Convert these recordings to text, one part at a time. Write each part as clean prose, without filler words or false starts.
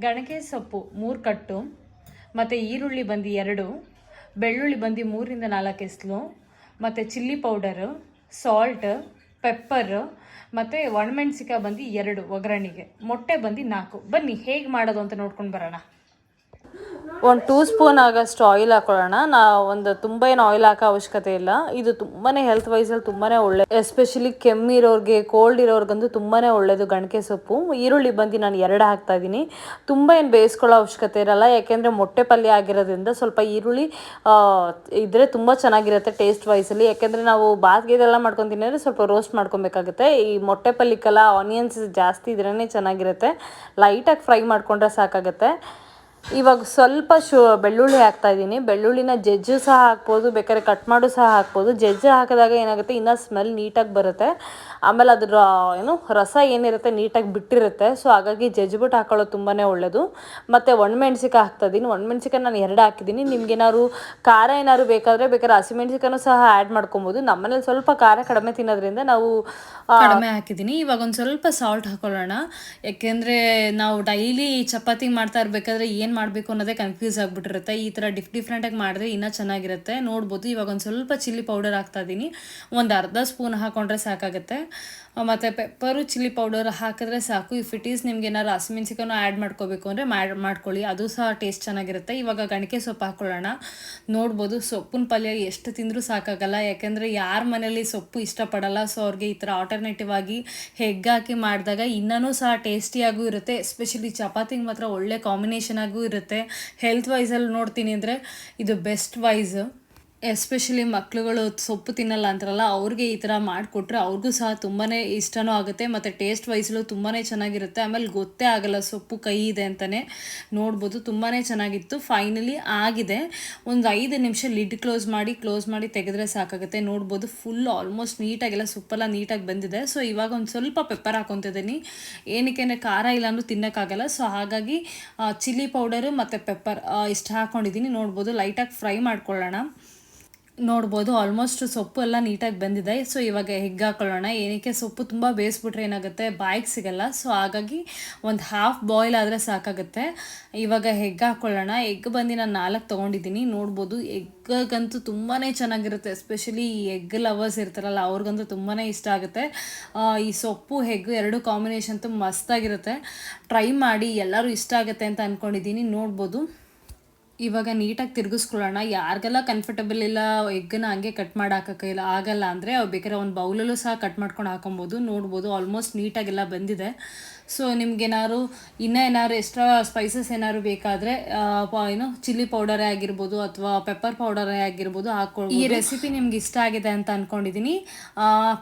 ಗಣಕೆ ಸೊಪ್ಪು 3 ಕಟ್ಟು, ಮತ್ತು ಈರುಳ್ಳಿ ಬಂದು 2, ಬೆಳ್ಳುಳ್ಳಿ ಬಂದು 3ರಿಂದ 4 ಎಸ್ಲು, ಮತ್ತು ಚಿಲ್ಲಿ ಪೌಡರು, ಸಾಲ್ಟ್, ಪೆಪ್ಪರ್, ಮತ್ತು ಒಣಮೆಣ್ಸಿಕಾಯಿ ಬಂದು 2 ಒಗ್ಗರಣೆಗೆ, ಮೊಟ್ಟೆ ಬಂದು 4. ಬನ್ನಿ ಹೇಗೆ ಮಾಡೋದು ಅಂತ ನೋಡ್ಕೊಂಡು ಬರೋಣ. 1 2 ಸ್ಪೂನ್ ಆಗಷ್ಟು ಆಯಿಲ್ ಹಾಕೊಳ್ಳೋಣ. ಒಂದು ತುಂಬ ಏನು ಆಯಿಲ್ ಹಾಕೋ ಅವಶ್ಯಕತೆ ಇಲ್ಲ. ಇದು ತುಂಬಾ ಹೆಲ್ತ್ ವೈಸಲ್ಲಿ ತುಂಬಾ ಒಳ್ಳೆ, ಎಸ್ಪೆಷಲಿ ಕೆಮ್ಮಿರೋರಿಗೆ, ಕೋಲ್ಡ್ ಇರೋರ್ಗಂತೂ ತುಂಬಾ ಒಳ್ಳೆಯದು ಗಣಕೆ ಸೊಪ್ಪು. ಈರುಳ್ಳಿ ಬಂದು ನಾನು 2 ಹಾಕ್ತಾ ಇದ್ದೀನಿ. ತುಂಬ ಏನು ಬೇಯಿಸ್ಕೊಳ್ಳೋ ಅವಶ್ಯಕತೆ ಇರಲ್ಲ, ಯಾಕೆಂದರೆ ಮೊಟ್ಟೆ ಪಲ್ಯ ಆಗಿರೋದ್ರಿಂದ ಸ್ವಲ್ಪ ಈರುಳ್ಳಿ ಇದ್ದರೆ ತುಂಬ ಚೆನ್ನಾಗಿರುತ್ತೆ ಟೇಸ್ಟ್ ವೈಸಲ್ಲಿ. ಯಾಕೆಂದರೆ ನಾವು ಬಾತ್ಗೆ ಇದೆಲ್ಲ ಮಾಡ್ಕೊತೀನಿ ಅಂದರೆ ಸ್ವಲ್ಪ ರೋಸ್ಟ್ ಮಾಡ್ಕೊಬೇಕಾಗುತ್ತೆ. ಈ ಮೊಟ್ಟೆ ಪಲ್ಯಕ್ಕೆಲ್ಲ ಆನಿಯನ್ಸ್ ಜಾಸ್ತಿ ಇದ್ರೇ ಚೆನ್ನಾಗಿರುತ್ತೆ. ಲೈಟಾಗಿ ಫ್ರೈ ಮಾಡಿಕೊಂಡ್ರೆ ಸಾಕಾಗುತ್ತೆ. ಇವಾಗ ಸ್ವಲ್ಪ ಬೆಳ್ಳುಳ್ಳಿ ಹಾಕ್ತಾ ಇದ್ದೀನಿ. ಬೆಳ್ಳುಳ್ಳಿನ ಜಜ್ಜು ಸಹ ಹಾಕ್ಬೋದು, ಬೇಕಾದ್ರೆ ಕಟ್ ಮಾಡು ಸಹ ಹಾಕ್ಬೋದು. ಜಜ್ಜು ಹಾಕಿದಾಗ ಏನಾಗುತ್ತೆ, ಇನ್ನೂ ಸ್ಮೆಲ್ ನೀಟಾಗಿ ಬರುತ್ತೆ. ಆಮೇಲೆ ಅದ್ರ ರಸ ಏನಿರುತ್ತೆ ನೀಟಾಗಿ ಬಿಟ್ಟಿರುತ್ತೆ. ಸೊ ಹಾಗಾಗಿ ಜಜ್ಜಿಬಿಟ್ಟು ಹಾಕೊಳ್ಳೋದು ತುಂಬಾ ಒಳ್ಳೆಯದು. ಮತ್ತು ಒಣಮೆಣ್ಸಿಕಾಯಿ ಹಾಕ್ತಾ ಇದ್ದೀನಿ. ಒಣಮೆಣ್ಸಿಕಾಯಿ ನಾನು 2 ಹಾಕಿದ್ದೀನಿ. ನಿಮ್ಗೇನಾದ್ರು ಖಾರ ಏನಾದ್ರು ಬೇಕಾದರೆ ಹಸಿಮೆಣ್ಸಿಕಾಯೂ ಸಹ ಆ್ಯಡ್ ಮಾಡ್ಕೊಬೋದು. ನಮ್ಮನೇಲಿ ಸ್ವಲ್ಪ ಖಾರ ಕಡಿಮೆ ತಿನ್ನೋದ್ರಿಂದ ನಾವು ಕಡಿಮೆ ಹಾಕಿದ್ದೀನಿ. ಇವಾಗ ಒಂದು ಸ್ವಲ್ಪ ಸಾಲ್ಟ್ ಹಾಕೊಳ್ಳೋಣ, ಯಾಕೆಂದರೆ ನಾವು ಡೈಲಿ ಚಪಾತಿ ಮಾಡ್ತಾ ಇರಬೇಕಾದ್ರೆ ಏನು ಮಾಡಬೇಕು ಅನ್ನೋದೇ ಕನ್ಫ್ಯೂಸ್ ಆಗಿಬಿಟ್ಟಿರುತ್ತೆ. ಈ ಥರ ಡಿಫ್ರೆಂಟಾಗಿ ಮಾಡಿದ್ರೆ ಇನ್ನೂ ಚೆನ್ನಾಗಿರುತ್ತೆ. ನೋಡ್ಬೋದು. ಇವಾಗ ಒಂದು ಸ್ವಲ್ಪ ಚಿಲ್ಲಿ ಪೌಡರ್ ಹಾಕ್ತಾ ಇದ್ದೀನಿ. ಒಂದು ಅರ್ಧ ಸ್ಪೂನ್ ಹಾಕ್ಕೊಂಡ್ರೆ ಸಾಕಾಗುತ್ತೆ. ಮತ್ತು ಪೆಪ್ಪರು, ಚಿಲ್ಲಿ ಪೌಡರ್ ಹಾಕಿದ್ರೆ ಸಾಕು. ಇಫ್ ಇಟ್ ಈಸ್ ನಿಮ್ಗೆ ಏನಾದ್ರು ಹಸಿಮೆಣ್ಸಿಕಾಯನ್ನು ಆ್ಯಡ್ ಮಾಡ್ಕೋಬೇಕು ಅಂದರೆ ಮಾಡ್ಕೊಳ್ಳಿ, ಅದು ಸಹ ಟೇಸ್ಟ್ ಚೆನ್ನಾಗಿರುತ್ತೆ. ಇವಾಗ ಗಣಕೆ ಸೊಪ್ಪು ಹಾಕ್ಕೊಳ್ಳೋಣ. ನೋಡ್ಬೋದು, ಸೊಪ್ಪಿನ ಪಲ್ಯ ಎಷ್ಟು ತಿಂದರೂ ಸಾಕಾಗಲ್ಲ, ಯಾಕೆಂದರೆ ಯಾರ ಮನೇಲಿ ಸೊಪ್ಪು ಇಷ್ಟಪಡಲ್ಲ. ಸೊ ಅವ್ರಿಗೆ ಈ ಥರ ಆಲ್ಟರ್ನೇಟಿವ್ ಆಗಿ ಹೆಗ್ ಹಾಕಿ ಮಾಡಿದಾಗ ಇನ್ನೂ ಸಹ ಟೇಸ್ಟಿಯಾಗೂ ಇರುತ್ತೆ. ಎಸ್ಪೆಷಲಿ ಚಪಾತಿಗೆ ಮಾತ್ರ ಒಳ್ಳೆ ಕಾಂಬಿನೇಷನ್ ಆಗೂ ಇರುತ್ತೆ. ಹೆಲ್ತ್ ವೈಸಲ್ಲಿ ನೋಡ್ತೀನಿ ಅಂದರೆ ಇದು ಬೆಸ್ಟ್ ವೈಸ್. ಎಸ್ಪೆಷಲಿ ಮಕ್ಳುಗಳು ಸೊಪ್ಪು ತಿನ್ನಲ್ಲ ಅಂತಾರಲ್ಲ, ಅವ್ರಿಗೆ ಈ ಥರ ಮಾಡಿಕೊಟ್ರೆ ಅವ್ರಿಗೂ ಸಹ ತುಂಬಾ ಇಷ್ಟನೂ ಆಗುತ್ತೆ. ಮತ್ತು ಟೇಸ್ಟ್ ವೈಸಲ್ಲೂ ತುಂಬಾ ಚೆನ್ನಾಗಿರುತ್ತೆ. ಆಮೇಲೆ ಗೊತ್ತೇ ಆಗಲ್ಲ ಸೊಪ್ಪು ಕೈ ಇದೆ ಅಂತಲೇ. ನೋಡ್ಬೋದು, ತುಂಬಾ ಚೆನ್ನಾಗಿತ್ತು. ಫೈನಲಿ ಆಗಿದೆ. ಒಂದು 5 ನಿಮಿಷ ಲಿಡ್ ಕ್ಲೋಸ್ ಮಾಡಿ ತೆಗೆದ್ರೆ ಸಾಕಾಗುತ್ತೆ. ನೋಡ್ಬೋದು, ಫುಲ್ ಆಲ್ಮೋಸ್ಟ್ ನೀಟಾಗೆಲ್ಲ ಸೊಪ್ಪೆಲ್ಲ ನೀಟಾಗಿ ಬಂದಿದೆ. ಸೊ ಇವಾಗ ಒಂದು ಸ್ವಲ್ಪ ಪೆಪ್ಪರ್ ಹಾಕ್ಕೊತಿದ್ದೀನಿ. ಏನಕ್ಕೆ ಅಂದರೆ ಖಾರ ಇಲ್ಲಾಂದ್ರೂ ತಿನ್ನೋಕ್ಕಾಗಲ್ಲ. ಸೊ ಹಾಗಾಗಿ ಚಿಲ್ಲಿ ಪೌಡರು ಮತ್ತು ಪೆಪ್ಪರ್ ಇಷ್ಟು ಹಾಕ್ಕೊಂಡಿದ್ದೀನಿ. ನೋಡ್ಬೋದು, ಲೈಟಾಗಿ ಫ್ರೈ ಮಾಡ್ಕೊಳ್ಳೋಣ. ನೋಡ್ಬೋದು, ಆಲ್ಮೋಸ್ಟ್ ಸೊಪ್ಪು ಎಲ್ಲ ನೀಟಾಗಿ ಬಂದಿದೆ. ಸೊ ಇವಾಗ ಹೆಗ್ ಹಾಕೊಳ್ಳೋಣ. ಏನಕ್ಕೆ, ಸೊಪ್ಪು ತುಂಬ ಬೇಯಿಸ್ಬಿಟ್ರೆ ಏನಾಗುತ್ತೆ, ಬಾಯಿಗೆ ಸಿಗಲ್ಲ. ಸೊ ಹಾಗಾಗಿ ಒಂದು ಹಾಫ್ ಬಾಯ್ಲ್ ಆದರೆ ಸಾಕಾಗುತ್ತೆ. ಇವಾಗ ಹೆಗ್ ಹಾಕ್ಕೊಳ್ಳೋಣ. ಎಗ್ ಬಂದು ನಾನು 4 ತೊಗೊಂಡಿದ್ದೀನಿ. ನೋಡ್ಬೋದು, ಎಗ್ಗಂತೂ ತುಂಬಾ ಚೆನ್ನಾಗಿರುತ್ತೆ. ಎಸ್ಪೆಷಲಿ ಈ ಎಗ್ ಲವರ್ಸ್ ಇರ್ತಾರಲ್ಲ, ಅವ್ರಿಗಂತೂ ತುಂಬಾ ಇಷ್ಟ ಆಗುತ್ತೆ. ಈ ಸೊಪ್ಪು ಹೆಗ್ 2 ಕಾಂಬಿನೇಷನ್ ಅಂತೂ ಮಸ್ತಾಗಿರುತ್ತೆ. ಟ್ರೈ ಮಾಡಿ, ಎಲ್ಲರೂ ಇಷ್ಟ ಆಗುತ್ತೆ ಅಂತ ಅಂದ್ಕೊಂಡಿದ್ದೀನಿ. ನೋಡ್ಬೋದು, ಇವಾಗ ನೀಟಾಗಿ ತಿರುಗಿಸ್ಕೊಳ್ಳೋಣ. ಯಾರಿಗೆಲ್ಲ ಕಂಫರ್ಟಬಲ್ ಇಲ್ಲ ಎಗ್ಗನ್ನ ಹಂಗೆ ಕಟ್ ಮಾಡಿ ಹಾಕೋಕ್ಕಿಲ್ಲ ಆಗಲ್ಲ ಅಂದರೆ ಅವ್ರು ಬೇಕಾದ್ರೆ ಒಂದು ಬೌಲಲ್ಲೂ ಸಹ ಕಟ್ ಮಾಡ್ಕೊಂಡು ಹಾಕೊಬೋದು. ನೋಡ್ಬೋದು, ಆಲ್ಮೋಸ್ಟ್ ನೀಟಾಗೆಲ್ಲ ಬಂದಿದೆ. ಸೊ ನಿಮ್ಗೇನಾದ್ರು ಇನ್ನೂ ಏನಾದ್ರು ಎಕ್ಸ್ಟ್ರಾ ಸ್ಪೈಸಸ್ ಏನಾದ್ರು ಬೇಕಾದರೆ ಚಿಲ್ಲಿ ಪೌಡರೇ ಆಗಿರ್ಬೋದು ಅಥವಾ ಪೆಪ್ಪರ್ ಪೌಡರೇ ಆಗಿರ್ಬೋದು ಹಾಕ್ಕೊಳ್ಬೋದು. ಈ ರೆಸಿಪಿ ನಿಮ್ಗೆ ಇಷ್ಟ ಆಗಿದೆ ಅಂತ ಅಂದ್ಕೊಂಡಿದ್ದೀನಿ.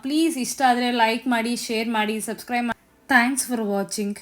ಪ್ಲೀಸ್ ಇಷ್ಟ ಆದರೆ ಲೈಕ್ ಮಾಡಿ, ಶೇರ್ ಮಾಡಿ, ಸಬ್ಸ್ಕ್ರೈಬ್ ಮಾಡಿ. Thanks for watching.